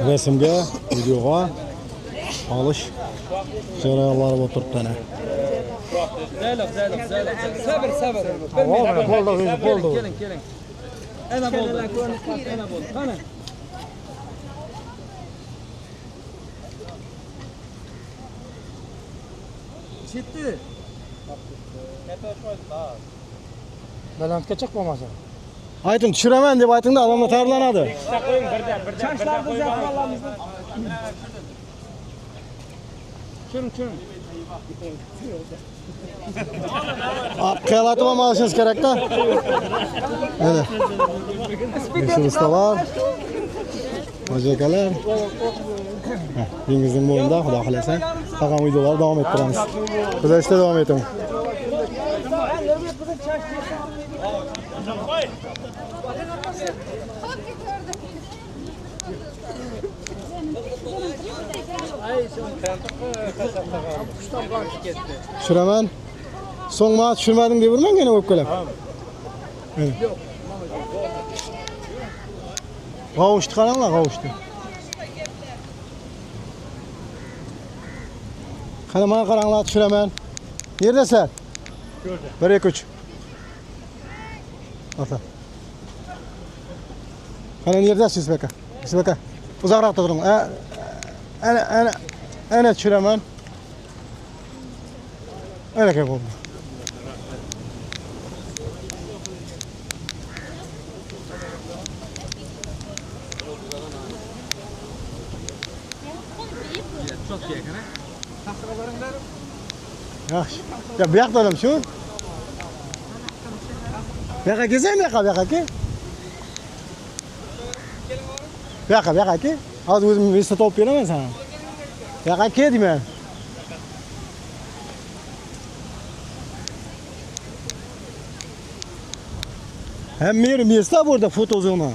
resimga, videoga olish jarayonlari o'tiribdi. Sabr. Bo'ldi. Keling. Ana bo'ldi. Qani. Chetdi. Balandga chiq bo'lmasa. Ayting, tushiraman deb aytingda odamlar tayyorlanadi. Chashlarni uzatib olamiz. Tushun. Qiyalatib ham olishingiz kerak-da. Mana. Ustolar. Majakalar. Dengizning bo'yinda, xudo xolasa, qolgan videolar davom ettiramiz. Kuzatishda davom etamiz. Tushiraman. So'ngma tushirmading deb urmang yana o'pkalab. G'ovishdi qaranglar, g'ovishdi. Qani mana qaranglar, tushiraman. Yerdasan? Ko'rdim. 1 2 3. Ata. Qani yerdasiz baka? Baka. Uzoqroqda turing. Ana tushiraman. Ana ke bo'ldi. Yaxshi. Ya bu yoqda olam shu. Bu yoqqa kelsang, bu yoqqa ke. Bu yoqqa ke. Hozir o'zim vista topib beraman sana. Bu yoqqa ke deyman. Hem meri места burada foto zona.